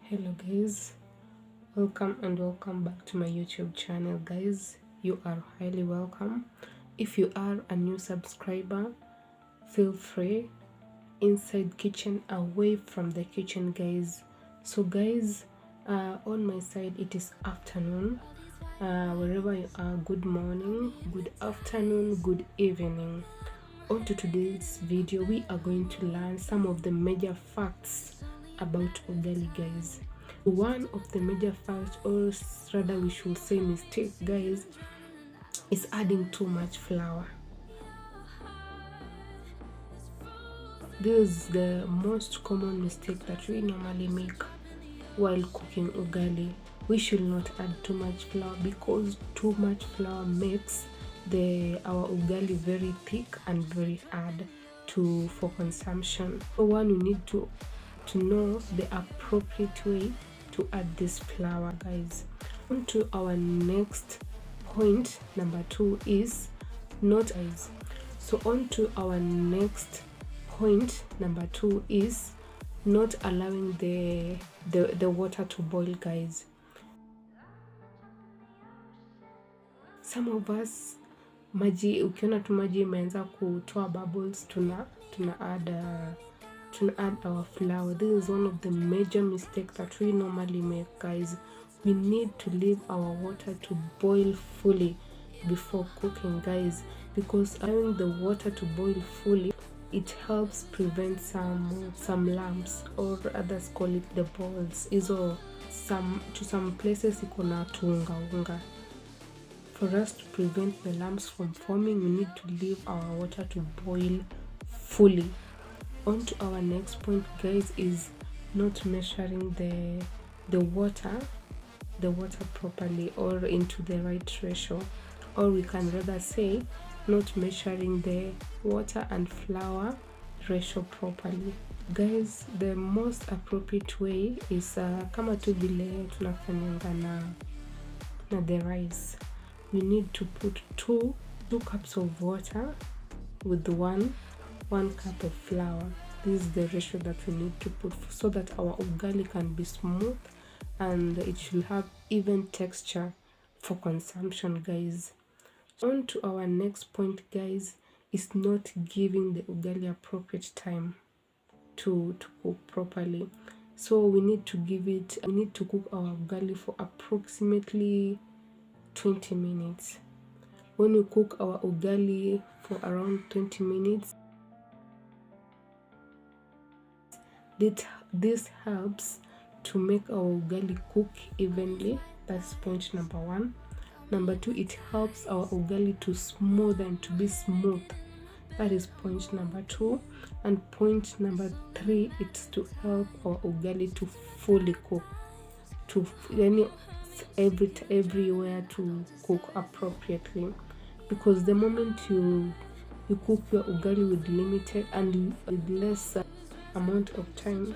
Hello guys, welcome back to my YouTube channel. Guys, you are highly welcome. If you are a new subscriber, feel free. Inside kitchen, away from the kitchen, guys. So guys, on my side it is afternoon. Wherever you are, good morning, good afternoon, good evening. On to today's video, we are going to learn some of the major facts about ugali, guys. One of the major facts, or rather we should say mistake, guys, is adding too much flour. This is the most common mistake that we normally make while cooking ugali. We should not add too much flour, because too much flour makes our ugali very thick and very hard for consumption. So one, you need to know the appropriate way to add this flour, guys. On to our next point, number 2 is not guys. So on to our next point, number 2 is not allowing the water to boil, guys. Some of us, maji, ukiona tu maji imeanza kutoa bubbles, tuna add our flour. This is one of the major mistakes that we normally make, guys. We need to leave our water to boil fully before cooking, guys, because allowing the water to boil fully, it helps prevent some lumps, or others call it the balls. To some places iko na tuunga. For us to prevent the lumps from forming, we need to leave our water to boil fully. On to our next point, guys, is not measuring the water properly or into the right ratio, or we can rather say not measuring the water and flour ratio properly. Guys, the most appropriate way is kama tu vile tunafanyanga na the rice. We need to put two cups of water with one cup of flour. This is the ratio that we need to put so that our ugali can be smooth and it should have even texture for consumption, guys. On to our next point, guys, is not giving the ugali appropriate time to cook properly. So we need to cook our ugali for approximately 20 minutes. When we cook our ugali for around 20 minutes, this helps to make our ugali cook evenly. That's point number 1. Number 2, it helps our ugali to smooth and to be smooth. That is point number 2. And point number 3, it's to help our ugali to fully cook, everywhere to cook appropriately. Because the moment you cook your ugali with limited and with less amount of time,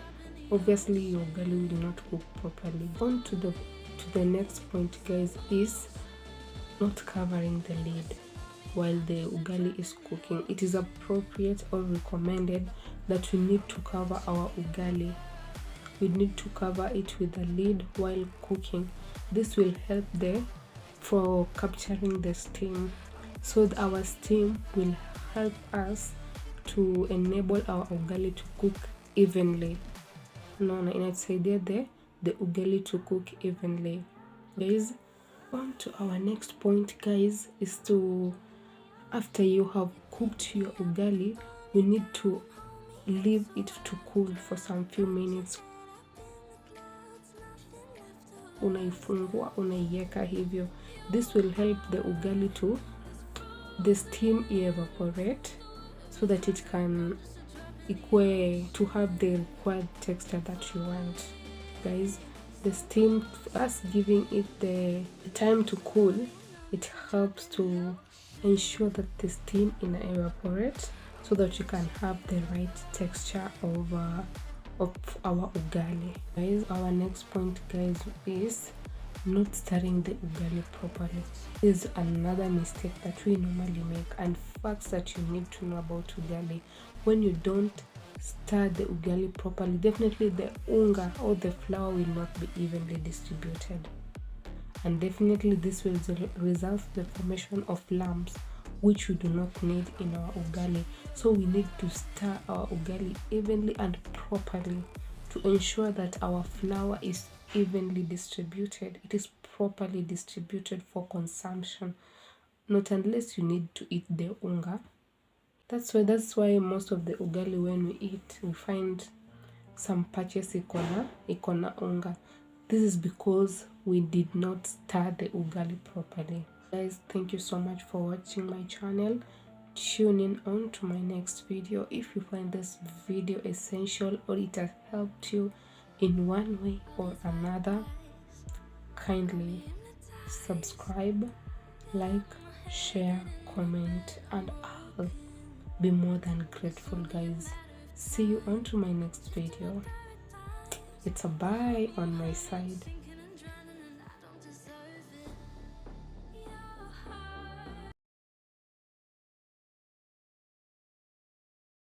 obviously your ugali will not cook properly. On to the next point, guys, is not covering the lid while the ugali is cooking. It is appropriate or recommended that we need to cover our ugali. We need to cover it with a lid while cooking. This will help for capturing the steam, so our steam will help us to enable our ugali to cook evenly. Inasaidia the ugali to cook evenly, guys. On to our next point, guys, is to, after you have cooked your ugali, we need to leave it to cool for some few minutes. Unaifungua, unaiweka hivyo. This will help the ugali the steam evaporate, so that it can to have the required texture that you want, guys. The steam, us giving it the time to cool, it helps to ensure that the steam evaporates, so that you can have the right texture of our ugali, guys. Our next point, guys, is not stirring the ugali properly. This is another mistake that we normally make, and facts that you need to know about ugali. When you don't stir the ugali properly, definitely the unga or the flour will not be evenly distributed, and definitely this will result in the formation of lumps, which we do not need in our ugali. So we need to stir our ugali evenly and properly to ensure that our flour is evenly distributed, it is properly distributed for consumption, not unless you need to eat the unga. That's why most of the ugali when we eat, we find some patches ikona unga. This is because we did not stir the ugali properly. Guys, thank you so much for watching my channel. Tune in on to my next video. If you find this video essential or it has helped you in one way or another, kindly subscribe, like, share, comment, and I'll be more than grateful, guys. See you on to my next video. It's a bye on my side.